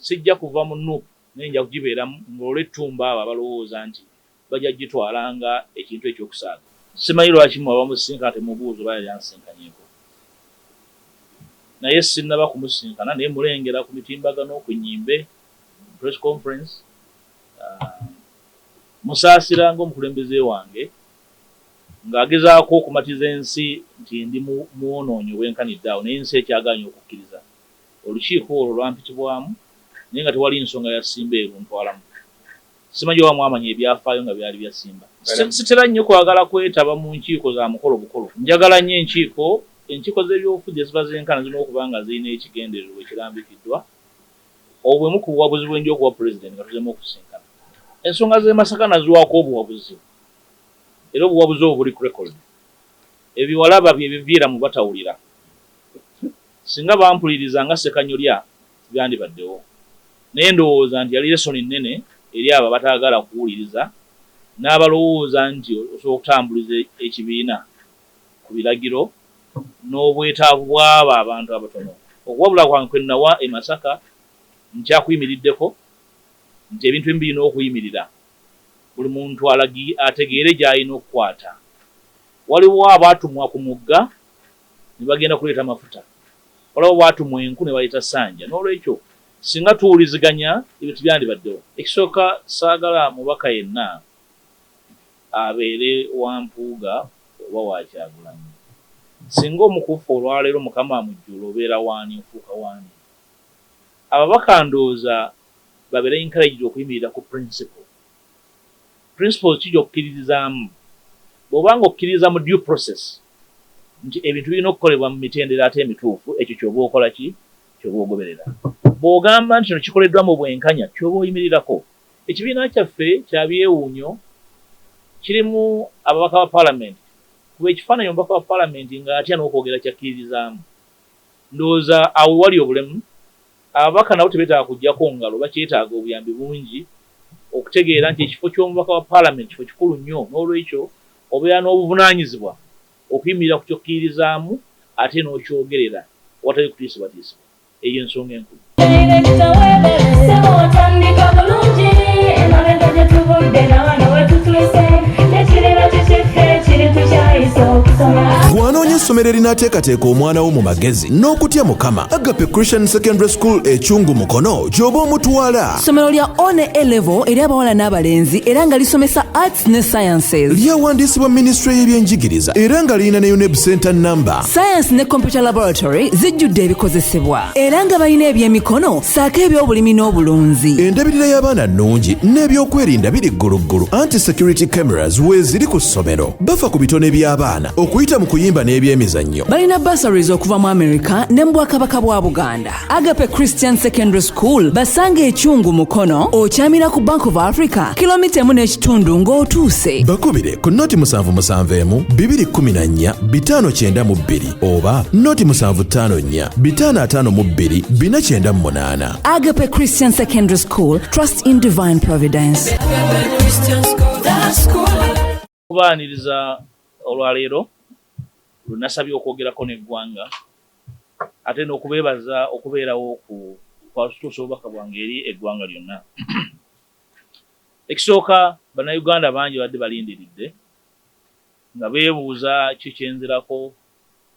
sijja kuva mu NUP nenja kugibeeramu ng'olwa Etuumba abo abalowooza nti bajja gitwalanga ekintu ekyokusaaga. Simanyi lwaki mwe bamusinkana temubuuza oba yali ansinkanyeeko. Naye sinnaba kumusinkana naye mulengera ku mitimbagano ku nnyimbe press conference musaasira ng'omukulembeze wange ng'agezaako okumatiza ensi nti ndi muwonoonyi obwenkanidde awo naye ensi ekyagaanye okukkiriza. Olukiiko olwo lwampitibwamu naye nga tewali nsonga ya Simba eruntwalamu. Simanyi oba mwamanya ebyafaayo nga byali bya Simba. Sitera nnyo kwagala kwetaba mu nkiiko za mukolo bukolo. Njagala nnyo enkiiko z'ebyobufuzi eziba zenkana zirina okuba nga zirina ekigendererwa ekirambikiddwa. Obwo bwe ku buwabuzi bwenja okuwa pulezidenti nga tuzemu okusinkana. Ensonga z'e Masaka naziwaako obuwabuzi. Era obuwabuzi obwo buli ku record. Ebiwalaba bye biviira mu batawulira. Singa bampuliriza nga Ssekanyolya byandibaddewo. Naye ndowooza nti yali lesoni nnene eri abo bataagala kuwuliriza n'abalowooza nti osobola okutambuliza ekibiina ku biragiro n'obwetaavu bw'abo abantu abatono. Okuwabula kwange kwe nawa e Masaka nkyakuyimiriddeko nti ebintu ebimu birina okuyimirira. Buli muntu ategeere gy'alina okukwata. Waliwo abaatumwa ku mugga ne bagenda kuleeta amafuta. Waliwo baatumwa enku ne baleeta ssanja. N'olwekyo singa tuwuliziganya ebintu byandibaddewo. Ekisooka saagala mubaka yenna abeere wa Mpuuga oba wa Kyagulanyi. Singa omukufu olwaleero Mukama amujjula obeera waani ofuuka waani. Ababaka ndowooza babeere encouraged okuyimirira ku principle. Principles kijja okukkiririzaamu. Bw'obanga okkiriza mu due process nti ebintu birina okukolebwa mu mitendera ate emituufu, ekyo ky'oba okola ki? Ky'oba ogoberera. Bw'ogamba nti kino kikoleddwa mu bwenkanya ky'oba oyimirirako. Ekibiina kyaffe kya byewuunyo kirimu ababaka ba paalamenti. Kuba ekifaananyi omubaka wa paalamenti ng'atya n'okwogera kyakkiririzaamu. Ndowooza awo wali obulemu. Ababaka nabo tebeetaaga kuggyako ngalo bakyetaaga obuyambi bungi okutegeera nti ekifo ky'omubaka wa paalamenti kifo kikulu nnyo. N'olwekyo obeera n'obuvunaanyizibwa okuyimirira ku kyokkiririzaamu ate n'okyogerera watali kutiisibwatiisibwa. Eyo ensonga enkulu. Bw'anoonya essomero erinaateekateeka omwana wo mu magezi n'okutya Mukama, Agape Christian Secondary School Ekyungu Mukono gy'oba omutwala. Ssomero lya one A-level eri abawala n'abalenzi era nga lisomesa arts ne sciences. Lyawandiisibwa Ministry y'ebyenjigiriza era nga lirina ne UNEB Center number. Science ne Computer Laboratory zijjudde ebikozesebwa era nga balina ebyemikono saako eby'obulimi n'obulunzi. Endabirira y'abaana nnungi n'ebyokwerinda biri gguluggulu. Anti-security cameras weeziri ku ssomero. Bafa ku bitone by'abaana okuyita mu kuyimba n'ebyemizannyo. Balina bursaries okuva mu America ne mu Bwakabaka bwa Buganda. Agape Christian Secondary School basanga Ekyungu Mukono okyamira ku Bank of Africa kilomita 1.5 ng'otuuse. Bakubire ku noti 771 214 592 oba noti 754 552 498. Agape Christian Secondary School, trust in divine providence. Kubaaniriza olwaleero lunasabye okwogerako n'eggwanga ate n'okubeebaza okubeerawo kwatutuusa obubaka bwange eri eggwanga lyonna. Ekisooka bannayuganda bangi badde balindiridde nga beebuuza ki kyenzirako,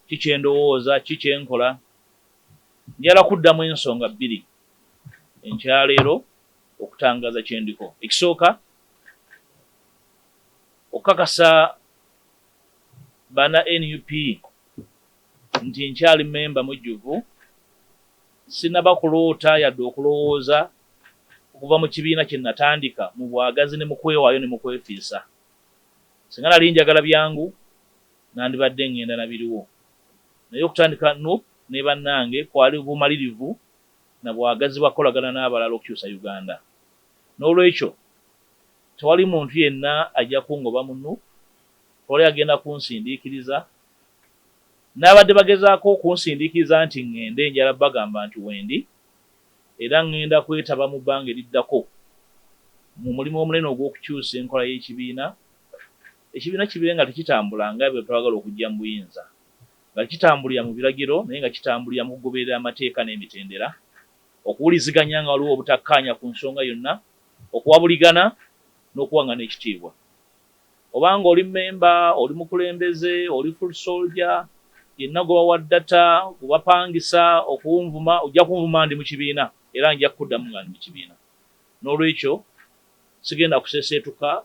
ki kyendowooza, ki kyenkola. Njala kuddamu ensonga bbiri enkyaleero okutangaza kyendiko. Ekisooka okukakasa bana NUP nti nkyali memba mujjuvu, sinaba kuloota yadde okulowooza okuva mu kibiina kye natandika mu bwagazi ne mu kwewaayo ne mu kwefiisa. Singa nali njagala byangu nandibadde ngenda na biriwo. Naye okutandika NUP ne bannange kwali bumalirivu na bwagazi bwakolagana n'abalala okukyusa Uganda. N'olwekyo tewali muntu yenna ajja kungoba mu NUP, tewali agenda kunsindiikiriza. N'abadde bagezaako kunsindiikiriza nti ngende njala bagamba nti wendi, era ngenda kwetaba mu bbanga eriddako mu mulimu omunene ogw'okukyusa enkola y'ekibiina. Ekibiina kibeere nga tekitambula nga bwe twagala okujja mu buyinza, nga kitambulira mu biragiro naye nga kitambulira mu kugoberera amateeka n'emitendera. okuwuliziganya nga waliwo obutakkaanya ku nsonga yonna, okuwabuligana n'okuwangana ekitiibwa. Obanga oli memba, oli mukulembeze, oli full soldier, yenna gwe bawa data, kubapangisa, okunvuma, ojja kunvuma ndi mu kibiina era nja kuddamu nga ndi mu kibiina. N'olwekyo sigenda kuseeseetuka,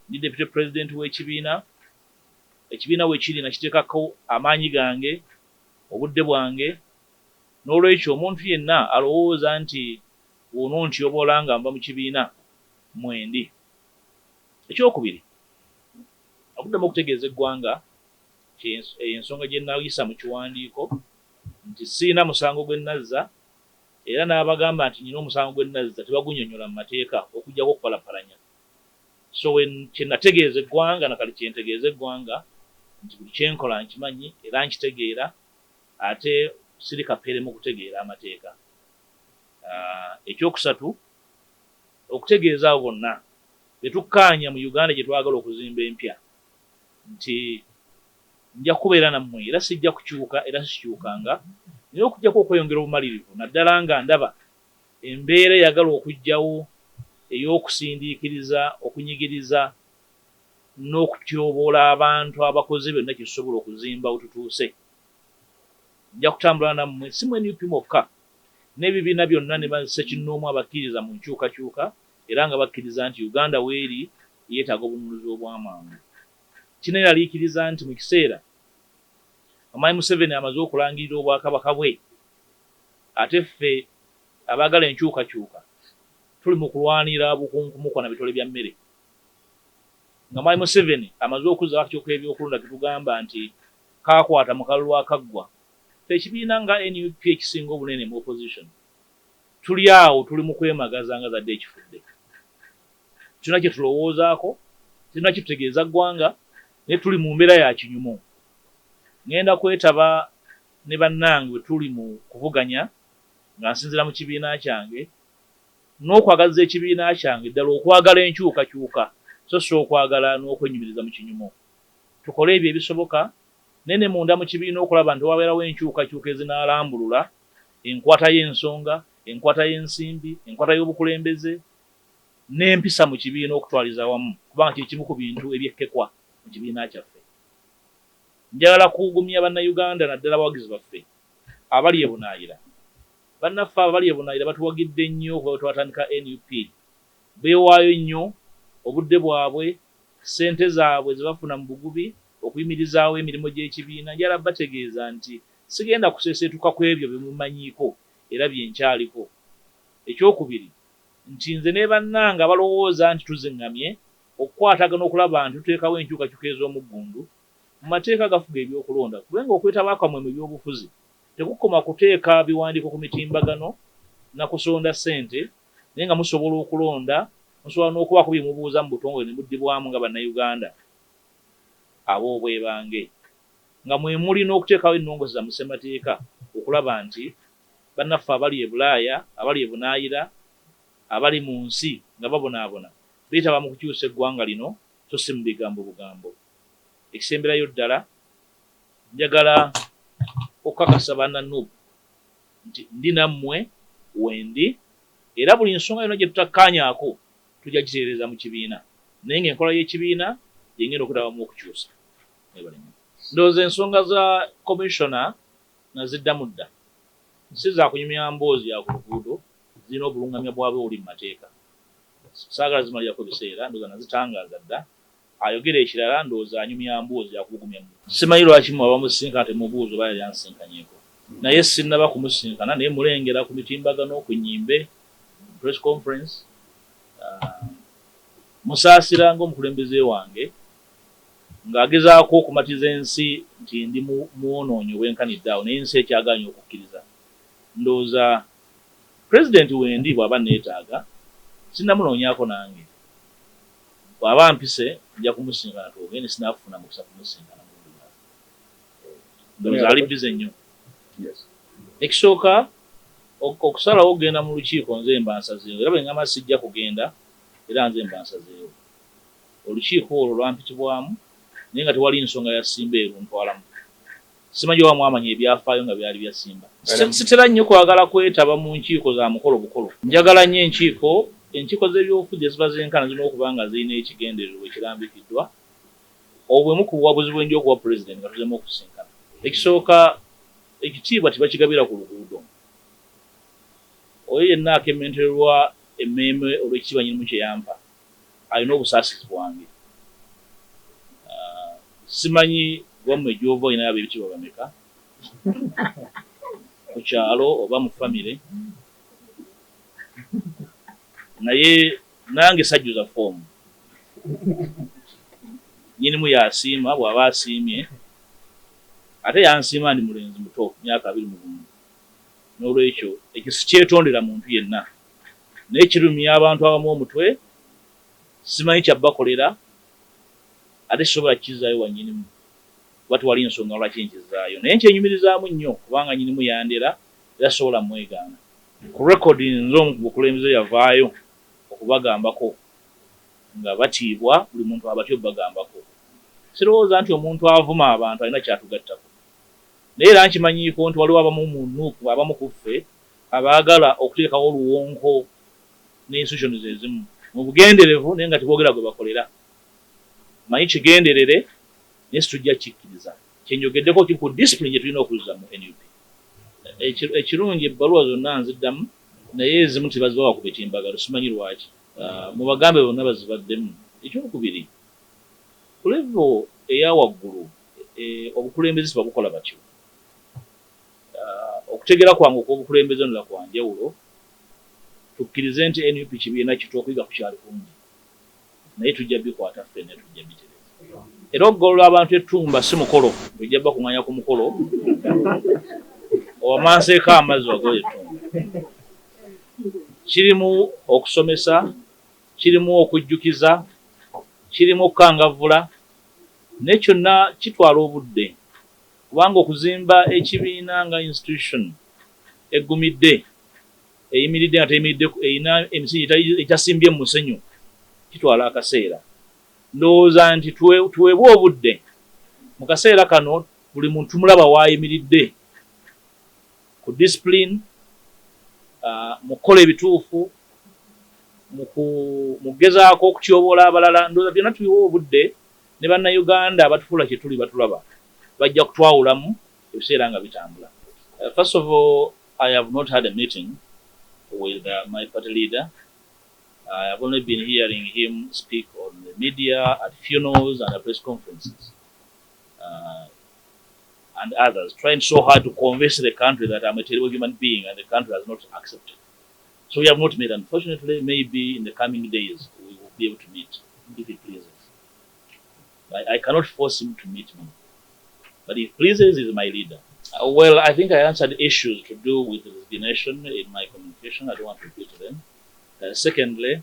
ndi deputy president w'ekibiina, ekibiina we kiri nakiteekako amaanyi gange, obudde bwange. N'olwekyo omuntu yenna alowooza nti ono ntyoboola nga nva mu kibiina mwendi. Ekyokubiri, okuddamu okutegeeza eggwanga ensonga gye nayisa mu kiwandiiko nti siina musango gwe nazza, era n'abagamba nti nina omusango gwe nazza tebagunnyonnyola mu mateeka okuggyako okupalapalanya. So kye nategeeza eggwanga na kale kye ntegeeza eggwanga nti buli kye nkola nkimanyi era nkitegeera, ate siri kapere mu kutegeera amateeka. Ekyokusatu, okutegeeza abo bonna betukkaanya mu Uganda gye twagala okuzimba empya nti nja kubeera nammwe era sijja kukyuka era sikyukanga, naye okujjako okweyongera obumalirivu naddala nga ndaba embeera eyagala okujjawo ey'okusindiikiriza, okunyigiriza n'okutyoboola abantu abakoze byonna kye tusobola okuzimba wetutuuse. Nja kutambula nammwe si mu NUP mokka, n'ebibiina byonna ne bassekinnoomu abakkiriza mu nkyukakyuka era nga bakkiriza nti Uganda weeri yeetaaga obununuzi obw'amangu. Kineeraliikiriza nti mu kiseera Omwami Museveni amaze okulangirira obwakabaka bwe, ate ffe abaagala enkyukakyuka tuli mu kulwanira bukunkumuko na bitole bya mmere. Nga Omwami Museveni amaze okuzza akakiiko k'ebyokulonda ketugamba nti kaakwata mu kalulu akaggwa, ffe ekibiina nga NUP ekisinga obunene mu opposition tuli awo, tuli mu kwemagaza nga zadde ekifudde. Tulina kye tulowoozaako, tulina kye tutegeeza ggwanga, naye tuli mu mbeera ya kinyumu. Ngenda kwetaba ne bannange bwe tuli mu kuvuganya nga nsinzira mu kibiina kyange n'okwagaza ekibiina kyange ddala okwagala enkyukakyuka so si okwagala n'okwenyumiriza mu kinyumu. Tukole ebyo ebisoboka nene munda mu kibiina okulaba nti wabeerawo enkyukakyuka ezinaalambulula enkwata y'ensonga, enkwata y'ensimbi, enkwata y'obukulembeze n'empisa mu kibiina okutwaliza wamu, kubanga kye kimu ku bintu ebyekkekwa mu kibiina kyaffe. Njagala kugumya bannayuganda naddala abawagizi baffe abali ebunaayira. Bannaffe abali ebunaayira batuwagidde nnyo kuba twatandika NUP. Beewaayo nnyo obudde bwabwe, ssente zaabwe ze bafuna mu bugubi okuyimirizaawo emirimu gy'ekibiina. Njagala bategeeza nti sigenda kuseeseetuka ku ebyo bye mumanyiiko era bye nkyaliko. Ekyokubiri, nti nze ne bannange abalowooza nti tuziŋŋamye okukwatagana okulaba nti tuteekawo enkyukakyuka ez'omuggundu mu mateeka gafuga ebyokulonda, kubanga okwetaba kwamwe mu byobufuzi tekukoma kuteeka biwandiiko ku mitimbagano na kusonda ssente, naye nga musobola okulonda, musobola n'okubaako bye mubuuza mu butongole ne buddibwamu nga bannayuganda ab'obwebange, nga mwe muli n'okuteekawo ennongoosi za musemateeka okulaba nti bannaffe abali e Bulaaya, abali e Bunaayira, abali mu nsi nga babonaabona beetaba mu kukyusa eggwanga lino so si mu bigambo bugambo. Ekisemberayo ddala njagala okukakasa banna NUP nti ndi nammwe wendi era buli nsonga yonna gye tutakkaanyaako tujja gitereeza mu kibiina, naye ng'enkola y'ekibiina gye ngenda okutabamu okukyusa. Ndowooza ensonga za commissioner naziddamu dda, si za kunyumya mboozi ya ku luguudo, zirina obulungamya bwabwe buli mu mateeka. Saagala zimalirako biseera, ndowooza nazitangaaza dda. Ayogera ekirala ndowooza anyumya mboozi ya kugumya. Simanyi lwaki mwaba musinkana temubuuza oba yali ansinkanyeeko, naye sinnaba kumusinkana naye mulengera ku mitimbagano, ku nnyimbe, press conference. Musaasira ng'omukulembeze wange ng'agezaako okumatiza ensi nti ndi muwonoonyi obwenkanidde awo, naye ensi ekyagaanye okukkiriza. Ndowooza pulezidenti wendi bw'aba neetaaga sinnamunoonyaako nange, bw'aba mpise nja kumusinkana twogende, sinaafuna mukisa kumusinkana mu ndula. Ndowooza ali bize nnyo. Ekisooka okusalawo okugenda mu lukiiko nze mba nsazeewo, era bwe ngamba sijja kugenda era nze mba nsazeewo. Olukiiko olwo lwampitibwamu naye nga tewali nsonga ya Simba eruntwalamu. simanyi oba mwamanya ebyafaayo nga byali byasimba. Sitera nnyo kwagala kwetaba mu nkiiko za mukolo bukolo. Njagala nnyo enkiiko z'ebyobufuzi eziba zenkana zirina okuba nga zirina ekigendererwa ekirambikiddwa. Obwemu ku buwabuzi bwenja okuwa pulezidenti nga tuzemu okusinkana. Ekisooka ekitiibwa tibakigabira ku luguudo. Oyo yenna akementererwa emmeeme olw'ekitiibwa nnyinimu kye yampa alina obusaasizi bwange. Simanyi wammwe gy'ova olina ab'ebitiibwa bameka ku kyalo oba mu famire, naye nange sajjuza foomu. Nnyinimu y'asiima, bw'aba asiimye ate yansiima ndi mulenzi muto myaka 21. N'olwekyo ekyo sikyetondera muntu yenna, naye kirumya abantu abamu omutwe, simanyi kyabbakolera ate sisobola kukizaayo wa nnyinimu kuba tewali nsonga lwaki nkizaayo, naye nkyenyumirizaamu nnyo kubanga nnyinimu yandera era sobola mwegaana. Ku rekodi nze omu ku bukulembeze yavaayo okubagambako nga batiibwa, buli muntu abatyo bagambako. Sirowooza nti omuntu avuma abantu alina kyatugattako, naye era nkimanyiiko nti waliwo abamu mu NUP, abamu ku ffe abaagala okuteekawo oluwonko n'institutions ezimu mu bugenderevu naye nga teboogera gwe bakolera. Manyi kigenderere naye situjja kikkiriza. Kyenyogeddeko ki ku discipline gye tulina okuzza mu NUP. Ekirungi ebbaluwa zonna nziddamu naye ezimu tebazibawa ku bitimbagalo, simanyi lwaki. Mu bagambe bonna bazibaddemu. Ekyokubiri, ku level eya waggulu obukulembeze tebabukola batyo. Okutegeera kwange okw'obukulembeze ndala kwa njawulo. Tukkirize nti NUP kibiina kitu okuyiga ku kyali kungi, naye tujja bikwata ffenna tujja bitereza. Era okugolola abantu Etuumba si mukolo, tujja bakuŋŋanya ku mukolo owamanseeko amazzi wagoye Etuumba. Kirimu okusomesa, kirimu okujjukiza, kirimu okukangavvula, naye kyonna kitwala obudde kubanga okuzimba ekibiina nga institution eggumidde, eyimiridde nga teyimiridde, erina emisingi egyasimbye mu musenyu, kitwala akaseera. Ndowooza nti tuweebwe obudde mu kaseera kano buli muntu tumulaba waayimiridde ku discipline, mu kukola ebituufu, mu kugezaako okutyoboola abalala. Ndowooza byonna tuyiwa obudde ne bannayuganda abatufuula kye tuli batulaba bajja kutwawulamu ebiseera nga bitambula. First of all, I have not had a meeting with my party leader. I have only been hearing him speak on the media, at funerals and at press conferences, and others, trying so hard to convince the country that I'm a terrible human being and the country has not accepted. So we have not met. Unfortunately, maybe in the coming days we will be able to meet, if it pleases. I cannot force him to meet me, but if pleases, he's my leader. Well, I think I answered issues to do with resignation in my communication. I don't want to repeat them. Secondly,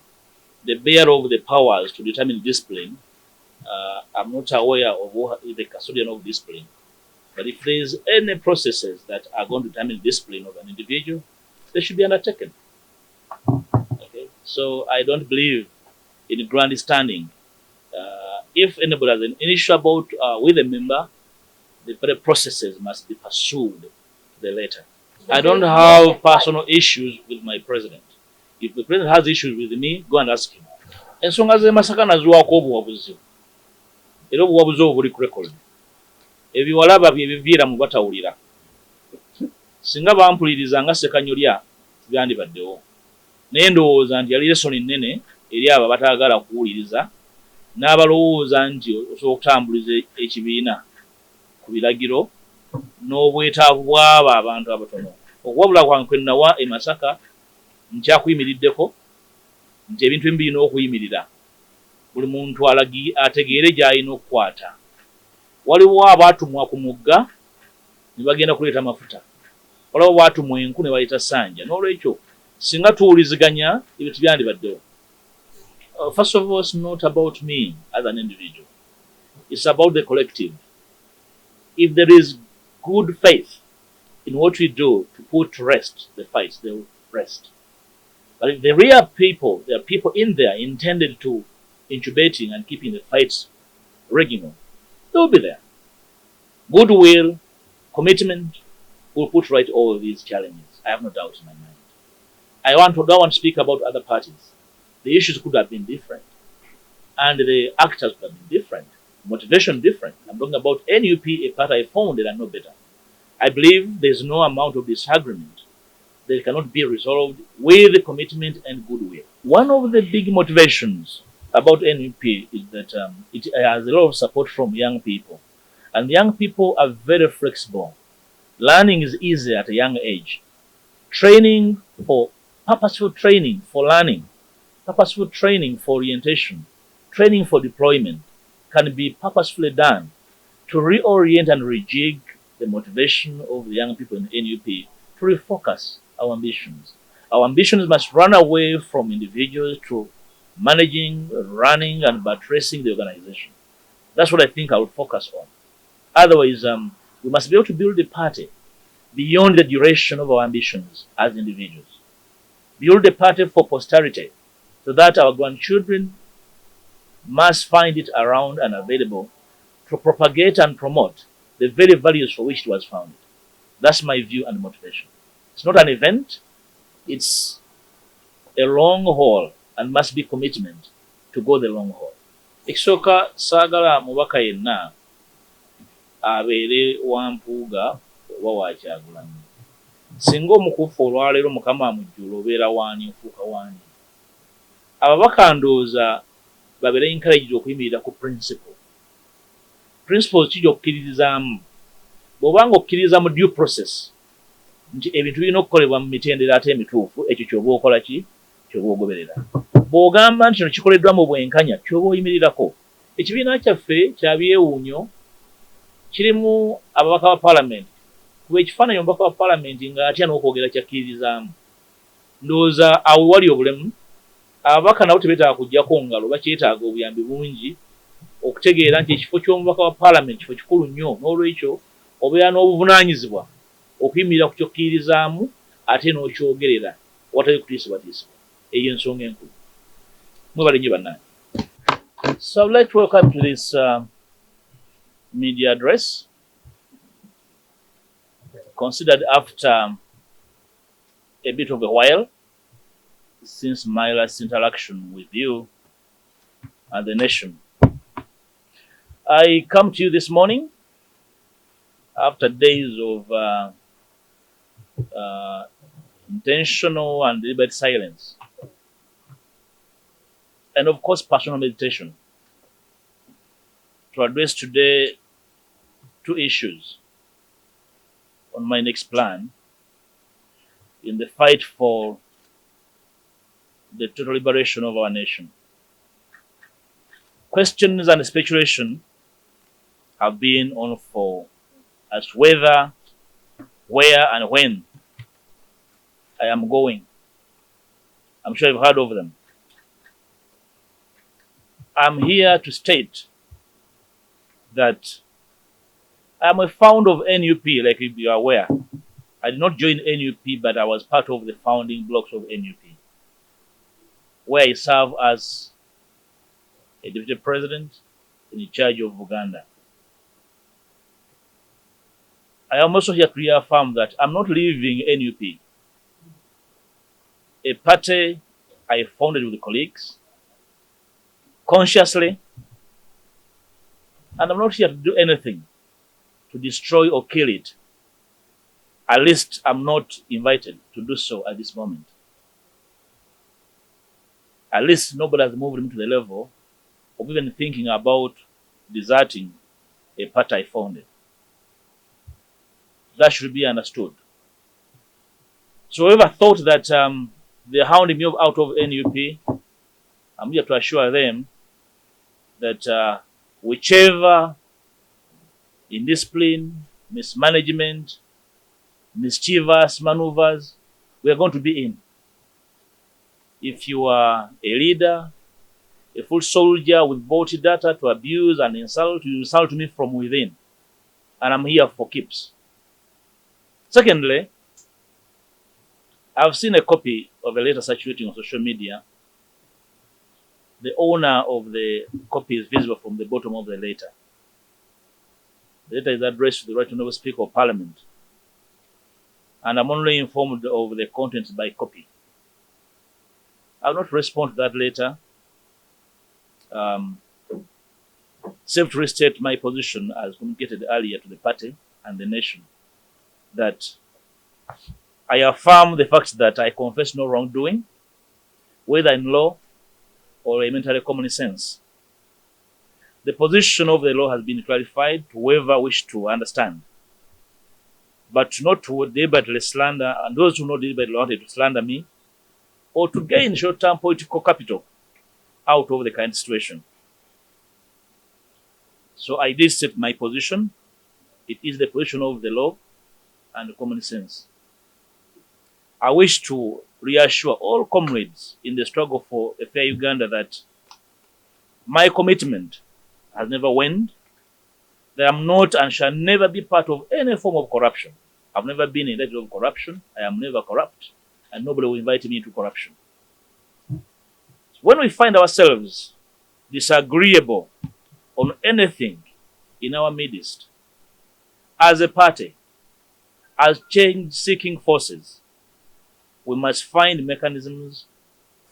the bearer of the powers to determine discipline, I'm not aware of who is the custodian of discipline. But if there is any processes that are going to determine discipline of an individual, they should be undertaken. Okay? So I don't believe in grandstanding. If anybody has an issue about with a member, the processes must be pursued to the letter. I don't have personal issues with my president. If the president has issues with me, go and ask him. Ensonga z'e Masaka naziwaako obuwabuzi. Era obuwabuzi obwo buli ku record. Ebiwalaba bye biviira mu batawulira. Singa bampuliriza nga Ssekanyolya byandibaddewo. Naye ndowooza nti yali lesoni nnene eri abo bataagala kuwuliriza n'abalowooza nti osobola okutambuliza ekibiina ku biragiro n'obwetaavu bw'abo abantu abatono. Okuwabula kwange kwe nawa e Masaka nkyakuyimiriddeko nti ebintu ebimu birina okuyimirira. Buli muntu ategeere gy'alina okukwata. Waliwo abaatumwa ku mugga ne bagenda kuleeta mafuta. Waliwo abaatumwa enku ne baleeta ssanja. N'olwekyo singa tuwuliziganya ebintu byandibaddewo. First of all, it's not about me as an individual. It's about the collective. If there is good faith in what we do to put to rest the fights, they will rest. But if the real people, there are people in there intended to incubating and keeping the fights regular, they will be there. Goodwill commitment will put right all these challenges. I have no doubt in my mind. I don't want to speak about other parties. The issues could have been different, and the actors could have been different, motivation different. I'm talking about NUP, a party I founded and no better. I believe there's no amount of disagreement that cannot be resolved with commitment and goodwill. One of the big motivations about NUP is that it has a lot of support from young people. And young people are very flexible. Learning is easy at a young age. Purposeful training for learning, purposeful training for orientation, training for deployment can be purposefully done to reorient and rejig the motivation of the young people in NUP to refocus our ambitions. Our ambitions must run away from individuals to managing, running, and buttressing the organization. That's what I think I will focus on. Otherwise, we must be able to build a party beyond the duration of our ambitions as individuals. Build a party for posterity so that our grandchildren must find it around and available to propagate and promote the very values for which it was founded. That's my view and motivation. It's not an event, it's a long haul and must be commitment to go the long haul. Ekisooka saagala mubaka yenna abeere wa Mpuuga oba wa Kyagulanyi. Singa omukufu olwaleero Mukama amujjula obeera waani ofuuka waani. Ababaka ndowooza babeere encouraged okuyimirira ku principle. Principles kijja okukkiririzaamu. Bw'obanga okkiririza mu due process nti ebintu birina okukolebwa mu mitendera ate emituufu, ekyo ky'oba okola ki? Ky'oba ogoberera. Bw'ogamba nti kino kikoleddwa mu bwenkanya, ky'oba oyimirirako. Ekibiina kyaffe kya byewuunyo kirimu ababaka ba paalamenti. Kuba ekifaananyi omubaka wa paalamenti ng'atya n'okwogera kyakkiririzaamu. Ndowooza awo wali obulemu. Ababaka nabo tebeetaaga kuggyako ngalo, bakyetaaga obuyambi bungi okutegeera nti ekifo ky'omubaka wa paalamenti kifo kikulu nnyo, n'olwekyo obeera n'obuvunaanyizibwa okuyimirira ku kyokkiririzaamu ate n'okyogerera awatali kutiisibwatiisibwa. Eyo ensonga enkulu. Mwebale nnyo bannange. So I'd like to welcome to this media address, considered after a bit of a while since my last interaction with you and the nation. I come to you this morning after days of intentional and deliberate silence, and of course personal meditation, to address today two issues on my next plan in the fight for the total liberation of our nation. Questions and speculation have been on for as to whether, where, and when I am going. I'm sure you've heard of them. I'm here to state that I'm a founder of NUP, like you are aware. I did not join NUP, but I was part of the founding blocks of NUP, where I serve as a deputy president in charge of Uganda. I am also here to reaffirm that I'm not leaving NUP, a party I founded with colleagues, consciously, and I'm not here to do anything to destroy or kill it. At least I'm not invited to do so at this moment. At least nobody has moved me to the level of even thinking about deserting a party I founded. That should be understood. So whoever thought that they're hounding me out of NUP, I'm here to assure them that whichever indiscipline, mismanagement, mischievous maneuvers we are going to be in. If you are a leader, a full soldier with vote data to abuse and insult, you insult me from within. And I'm here for keeps. Secondly, I've seen a copy of a letter circulating on social media. The owner of the copy is visible from the bottom of the letter. The letter is addressed to the Right Honourable Speaker of Parliament, and I'm only informed of the contents by copy. I will not respond to that letter, except to restate my position as communicated earlier to the party and the nation, that I affirm the fact that I confess no wrongdoing, whether in law or elementary common sense. The position of the law has been clarified to whoever wish to understand, but not to deliberately slander, and those who know deliberately wanted to slander me, or to gain short-term political capital out of the current situation. So I did state my position. It is the position of the law and common sense. I wish to reassure all comrades in the struggle for a fair Uganda that my commitment has never waned, that I'm not and shall never be part of any form of corruption. I've never been indicted of corruption. I am never corrupt, and nobody will invite me into corruption. When we find ourselves disagreeable on anything in our midst, as a party, as change-seeking forces, we must find mechanisms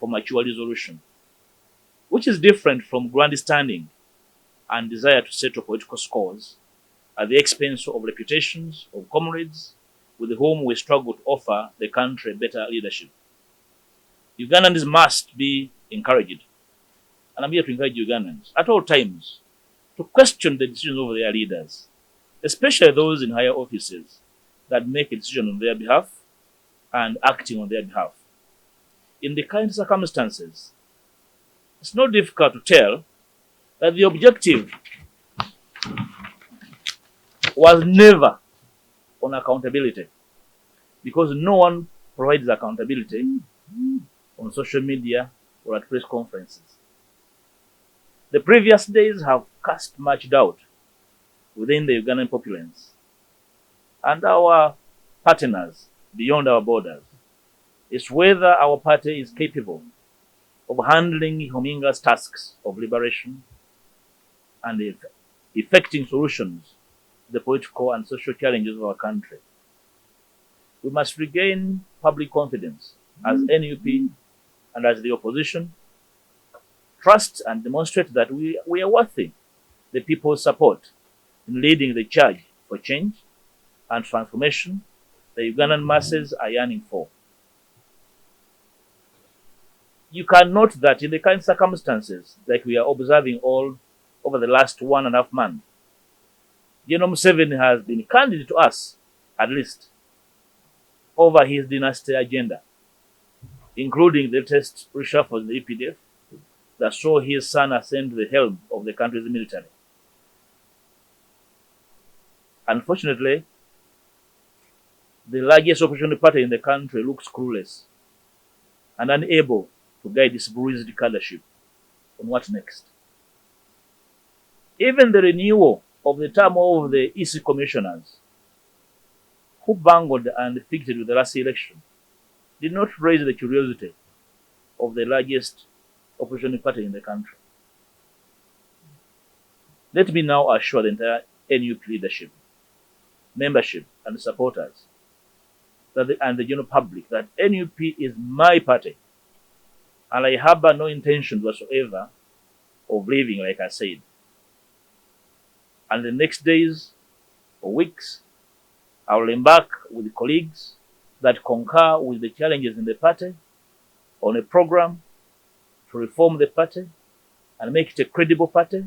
for mature resolution, which is different from grandstanding and desire to settle political scores at the expense of reputations of comrades with whom we struggle to offer the country better leadership. Ugandans must be encouraged, and I'm here to encourage Ugandans at all times to question the decisions of their leaders, especially those in higher offices that make a decision on their behalf and acting on their behalf. In the current circumstances, it's not difficult to tell that the objective was never on accountability, because no one provides accountability on social media or at press conferences. The previous days have cast much doubt within the Ugandan populace and our partners beyond our borders is whether our party is capable of handling Hominga's tasks of liberation and effecting solutions to the political and social challenges of our country. We must regain public confidence as NUP and as the opposition, trust and demonstrate that we are worthy the people's support in leading the charge for change and transformation the Ugandan masses are yearning for. You can note that in the current circumstances that we are observing all over the last 1.5 months, General Museveni has been candid to us, at least, over his dynasty agenda, including the latest reshuffle in the EPDF that saw his son ascend to the helm of the country's military. Unfortunately, the largest opposition party in the country looks clueless and unable to guide its bruised cadreship on what next. Even the renewal of the term of the EC commissioners, who bungled and defeated with the last election, did not raise the curiosity of the largest opposition party in the country. Let me now assure the entire NUP leadership, membership, and supporters and the general public that NUP is my party, and I harbor no intention whatsoever of leaving, like I said. And the next days or weeks, I will embark with colleagues that concur with the challenges in the party on a program to reform the party and make it a credible party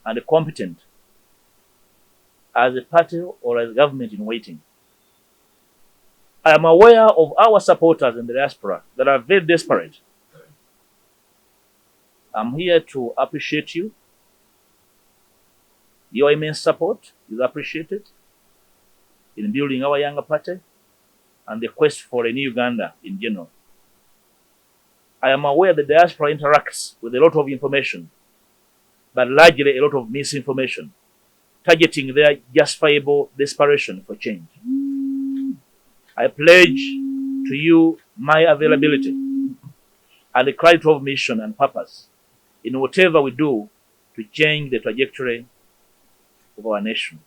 and competent as a party or as a government in waiting. I am aware of our supporters in the diaspora that are very desperate. I'm here to appreciate you. Your immense support is appreciated in building our younger party and the quest for a new Uganda in general. I am aware the diaspora interacts with a lot of information, but largely a lot of misinformation, targeting their justifiable desperation for change. I pledge to you my availability and the clarity of mission and purpose in whatever we do to change the trajectory of our nation.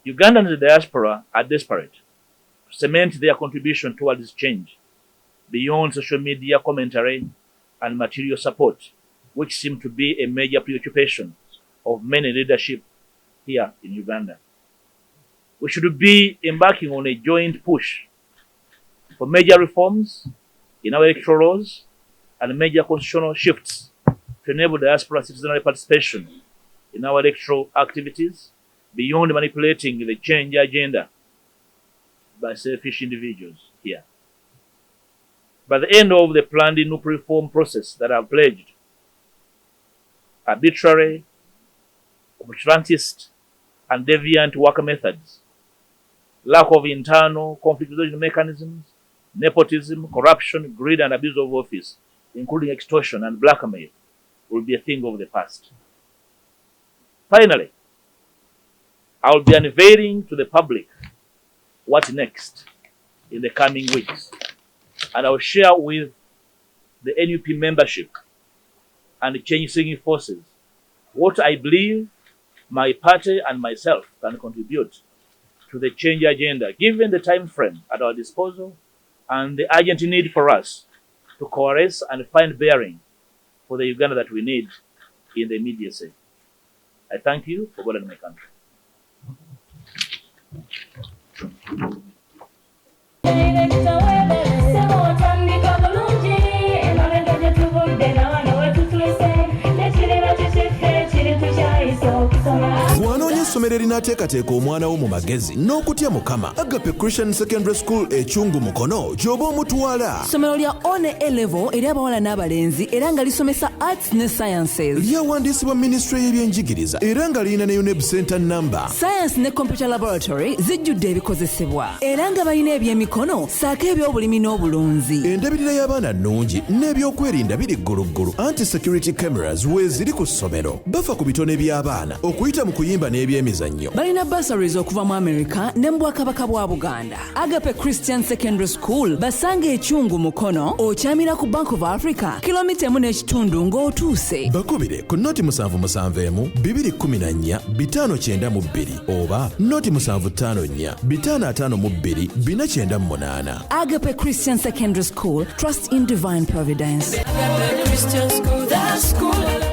Ugandans in the diaspora are desperate to cement their contribution towards change beyond social media commentary and material support, which seem to be a major preoccupation of many leadership here in Uganda. We should be embarking on a joint push for major reforms in our electoral laws and major constitutional shifts to enable diaspora citizenry participation in our electoral activities beyond manipulating the change agenda by selfish individuals here. By the end of the planned NUP reform process that I've pledged, arbitrary, obscurantist, and deviant work methods, lack of internal conflict resolution mechanisms, nepotism, corruption, greed, and abuse of office, including extortion and blackmail, will be a thing of the past. Finally, I will be unveiling to the public what next in the coming weeks, and I will share with the NUP membership and the change-seeking forces what I believe my party and myself can contribute to the change agenda, given the time frame at our disposal and the urgent need for us to coalesce and find bearing for the Uganda that we need in the immediacy. I thank you for God and my country. Bw'anoonya essomero erinaateekateeka omwana wo mu magezi n'okutya Mukama, Agape Christian Secondary School Echungu Mukono gy'oba omutwala. Ssomero lya one A-level eri abawala n'abalenzi era nga lisomesa arts ne sciences. Lyawandiisibwa Ministry y'ebyenjigiriza era nga lirina ne UNEB Center number. Science ne computer laboratory zijjudde ebikozesebwa era nga balina ebyemikono saako eby'obulimi n'obulunzi. Endabirira y'abaana nnungi n'ebyokwerinda biri gguluggulu. Anti-security cameras weeziri ku ssomero. Bafa ku bitone by'abaana okuyita mu kuyimba n'ebyemizannyo. Balina bursaries okuva mu America ne mu Bwakabaka bwa Buganda. Agape Christian Secondary School basange Echungu Mukono, okyamira ku Bank of Africa, kilomita 1.5 ng'otuuse. Bakubire ku noti 771 214 592 oba noti 754 552 498. Agape Christian Secondary School, trust in divine providence. Agape Christian School, that school.